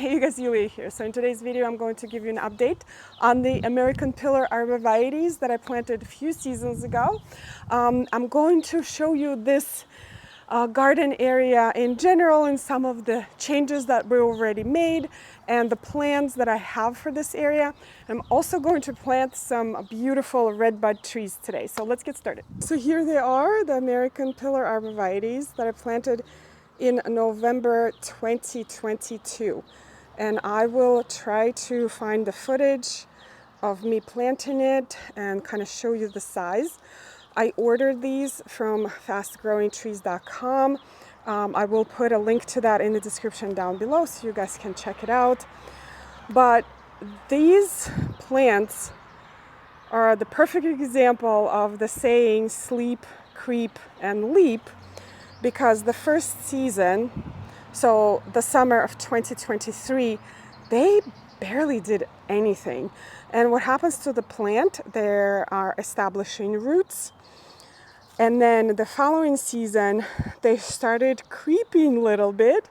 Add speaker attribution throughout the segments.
Speaker 1: Hey you guys, Yulia here. So in today's video I'm going to give you an update on the American pillar arborvitaes that I planted a few seasons ago. I'm going to show you this garden area in general and some of the changes that we already made and the plans that I have for this area. I'm also going to plant some beautiful redbud trees today. So let's get started. So here they are, the American pillar arborvitaes that I planted in November 2022. And I will try to find the footage of me planting it and kind of show you the size. I ordered these from fastgrowingtrees.com. I will put a link to that in the description down below so you guys can check it out. But these plants are the perfect example of the saying sleep, creep, and leap, because the first season, so the summer of 2023, they barely did anything. And what happens to the plant? There are establishing roots. And then the following season, they started creeping a little bit.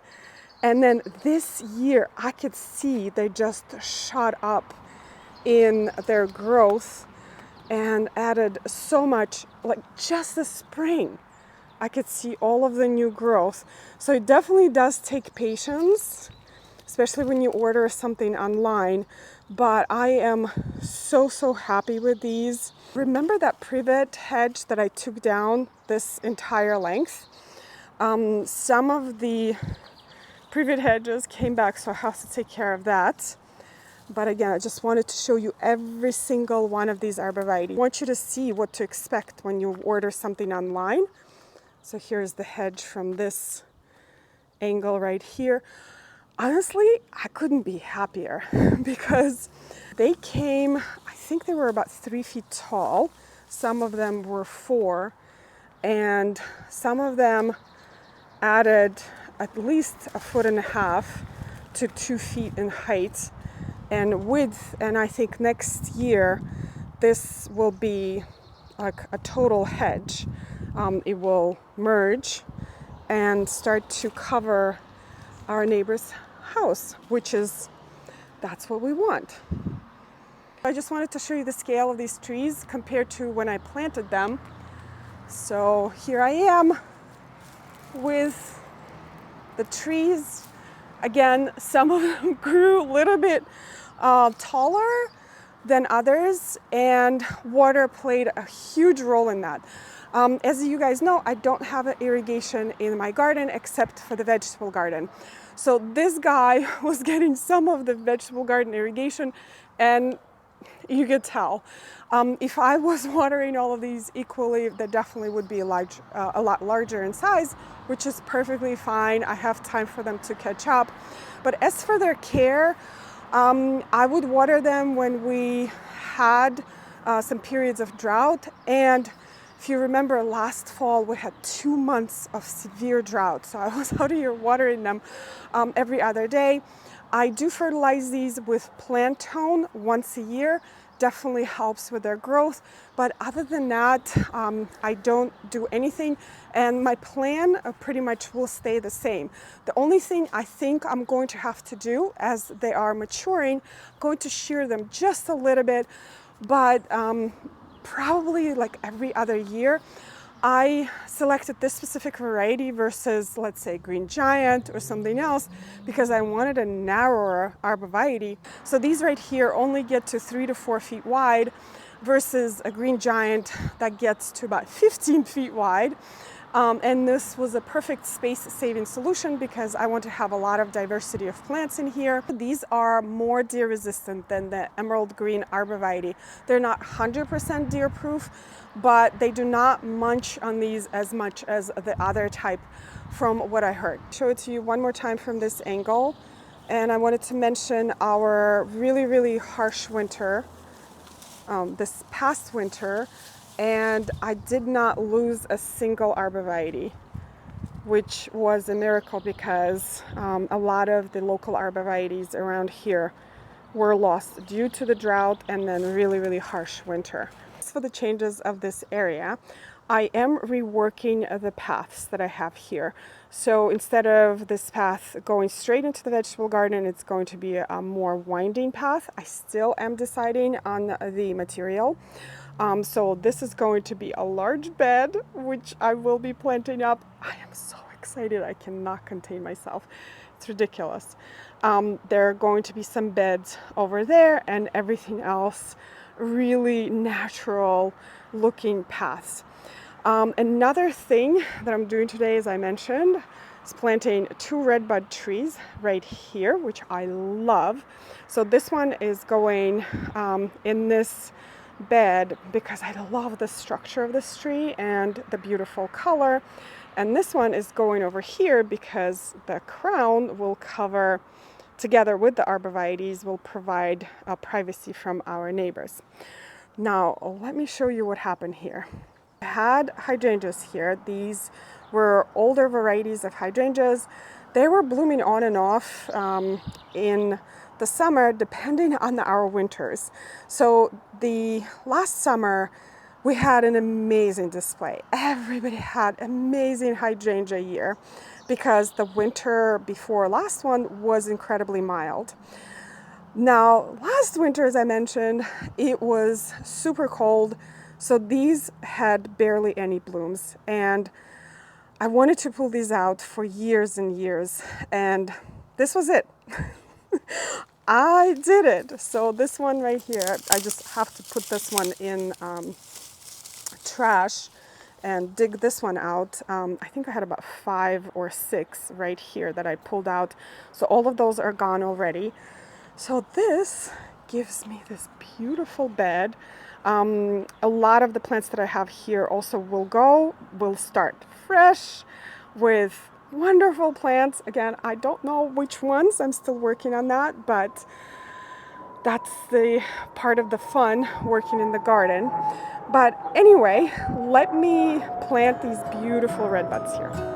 Speaker 1: And then this year, I could see they just shot up in their growth and added so much, like just the spring. I could see all of the new growth. So it definitely does take patience, especially when you order something online. But I am so happy with these. Remember that privet hedge that I took down this entire length? Some of the privet hedges came back, so I have to take care of that. But again, I just wanted to show you every single one of these arborvitae. I want you to see what to expect when you order something online. So here's the hedge from this angle right here. Honestly, I couldn't be happier because they came, I think they were about 3 feet tall. Some of them were 4, and some of them added at least 1.5 feet to 2 feet in height and width. And I think next year, this will be like a total hedge. It will merge and start to cover our neighbor's house, that's what we want. I just wanted to show you the scale of these trees compared to when I planted them. So here I am with the trees. Again, some of them grew a little bit taller than others, and water played a huge role in that. As you guys know, I don't have an irrigation in my garden except for the vegetable garden. So this guy was getting some of the vegetable garden irrigation, and you could tell. If I was watering all of these equally, they definitely would be a lot larger in size, which is perfectly fine. I have time for them to catch up. But as for their care, I would water them when we had some periods of drought. And if you remember, last fall we had 2 months of severe drought. So I was out here watering them every other day. I do fertilize these with plant tone once a year. Definitely helps with their growth. But other than that, I don't do anything. And my plan pretty much will stay the same. The only thing I think I'm going to have to do as they are maturing, I'm going to shear them just a little bit, but probably like every other year. I selected this specific variety versus, let's say, Green Giant or something else because I wanted a narrower arborvitae. So these right here only get to 3 to 4 feet wide versus a Green Giant that gets to about 15 feet wide. And this was a perfect space-saving solution because I want to have a lot of diversity of plants in here. These are more deer-resistant than the emerald green arborvitae. They're not 100% deer-proof, but they do not munch on these as much as the other type from what I heard. Show it to you one more time from this angle. And I wanted to mention our really harsh winter, this past winter. And I did not lose a single arborvitae, which was a miracle because a lot of the local arborvitaes around here were lost due to the drought and then really harsh winter. As for the changes of this area, I am reworking the paths that I have here. So instead of this path going straight into the vegetable garden, it's going to be a more winding path. I still am deciding on the material. So this is going to be a large bed, which I will be planting up. I am so excited. I cannot contain myself. It's ridiculous. There are going to be some beds over there and everything else really natural looking paths. Another thing that I'm doing today, as I mentioned, is planting 2 redbud trees right here, which I love. So this one is going in this bed because I love the structure of this tree and the beautiful color. And this one is going over here because the crown will cover, together with the arborvitaes, will provide privacy from our neighbors. Now, let me show you what happened here. I had hydrangeas here. These were older varieties of hydrangeas. They were blooming on and off in the summer, depending on our winters. So the last summer, we had an amazing display. Everybody had amazing hydrangea year because the winter before last one was incredibly mild. Now, last winter, as I mentioned, it was super cold. So these had barely any blooms, and I wanted to pull these out for years and years, and this was it. I did it. So this one right here, I just have to put this one in trash and dig this one out. I think I had about 5 or 6 right here that I pulled out. So all of those are gone already. So this gives me this beautiful bed. A lot of the plants that I have here also will start fresh with wonderful plants. Again, I don't know which ones, I'm still working on that, but that's the part of the fun working in the garden. But anyway, let me plant these beautiful redbuds here.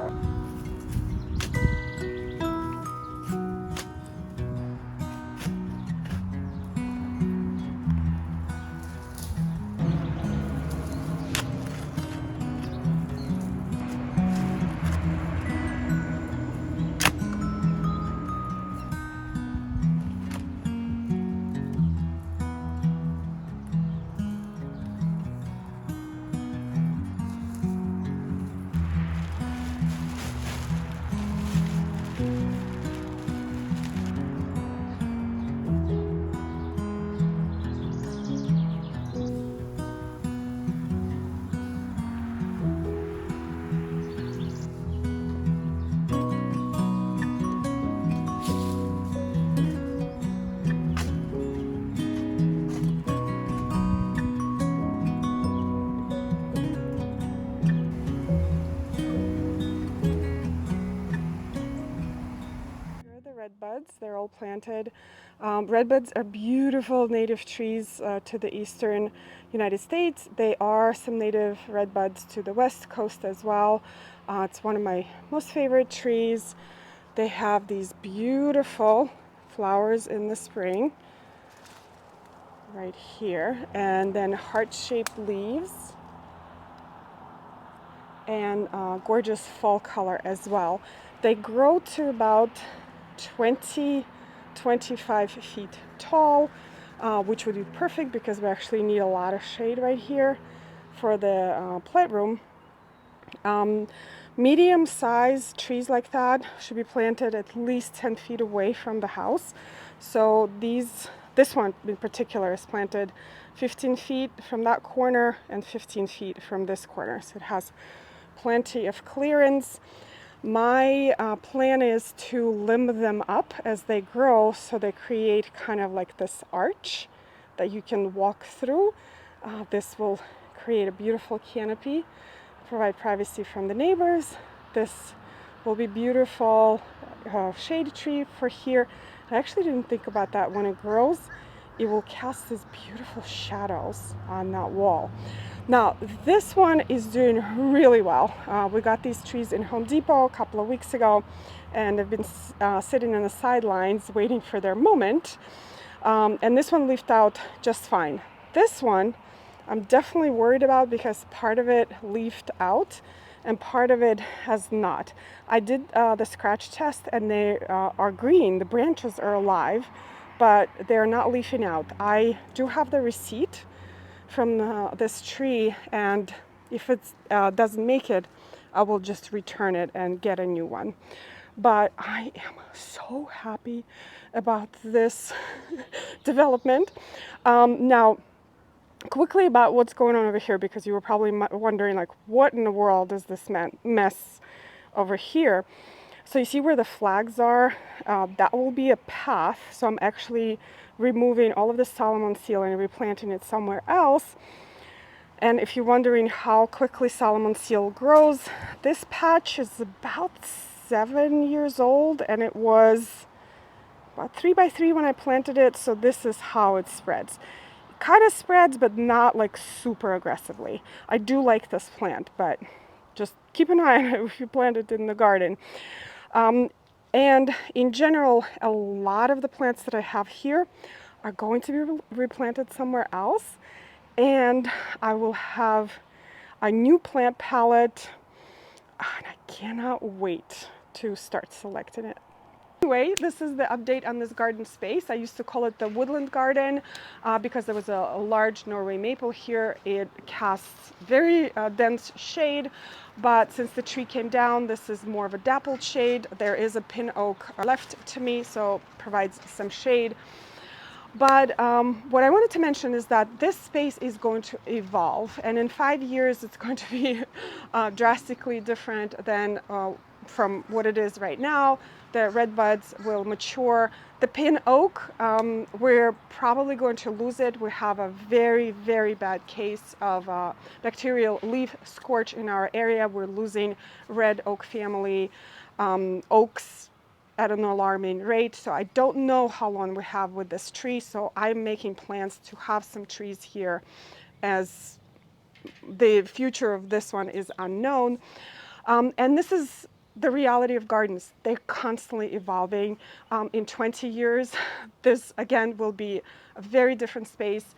Speaker 1: Redbuds, they're all planted. Redbuds are beautiful native trees to the eastern United States. They are some native redbuds to the west coast as well. It's one of my most favorite trees. They have these beautiful flowers in the spring right here, and then heart-shaped leaves and gorgeous fall color as well. They grow to about 25 feet tall, which would be perfect because we actually need a lot of shade right here for the plant room. Medium-sized trees like that should be planted at least 10 feet away from the house. So this one in particular is planted 15 feet from that corner and 15 feet from this corner. So it has plenty of clearance. My plan is to limb them up as they grow so they create kind of like this arch that you can walk through. This will create a beautiful canopy, provide privacy from the neighbors. This will be beautiful shade tree for here. I actually didn't think about that. When it grows, it will cast these beautiful shadows on that wall. Now, this one is doing really well. We got these trees in Home Depot a couple of weeks ago, and they've been sitting on the sidelines waiting for their moment. And this one leafed out just fine. This one, I'm definitely worried about because part of it leafed out and part of it has not. I did the scratch test and they are green. The branches are alive, but they're not leafing out. I do have the receipt from this tree, and if it doesn't make it, I will just return it and get a new one. But I am so happy about this development. Now, quickly about what's going on over here, because you were probably wondering, like, what in the world is this mess over here? So you see where the flags are? That will be a path. So I'm actually removing all of the Solomon seal and replanting it somewhere else. And if you're wondering how quickly Solomon seal grows, this patch is about 7 years old, and it was about 3 by 3 when I planted it. So this is how it spreads. It kind of spreads, but not like super aggressively. I do like this plant, but just keep an eye on it if you plant it in the garden. And in general, a lot of the plants that I have here are going to be replanted somewhere else. And I will have a new plant palette, and I cannot wait to start selecting it. Anyway, this is the update on this garden space. I used to call it the woodland garden because there was a large Norway maple here. It casts very dense shade, but since the tree came down, this is more of a dappled shade. There is a pin oak left to me, so provides some shade. But what I wanted to mention is that this space is going to evolve, and in 5 years it's going to be drastically different than from what it is right now. The red buds will mature. The pin oak, we're probably going to lose it. We have a very, very bad case of bacterial leaf scorch in our area. We're losing red oak family oaks at an alarming rate. So I don't know how long we have with this tree. So I'm making plans to have some trees here, as the future of this one is unknown. And this is the reality of gardens. They're constantly evolving. In 20 years, this again will be a very different space.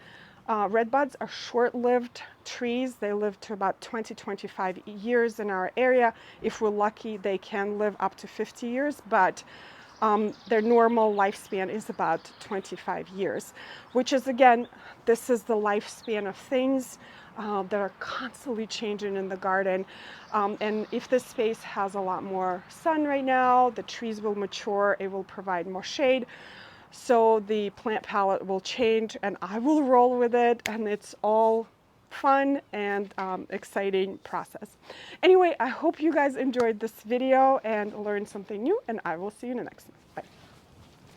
Speaker 1: Redbuds are short-lived trees. They live to about 20-25 years in our area. If we're lucky, they can live up to 50 years, but their normal lifespan is about 25 years, which is, again, this is the lifespan of things that are constantly changing in the garden. And if this space has a lot more sun right now, the trees will mature, it will provide more shade. So the plant palette will change and I will roll with it, and it's all fun and exciting process. Anyway, I hope you guys enjoyed this video and learned something new, and I will see you in the next one.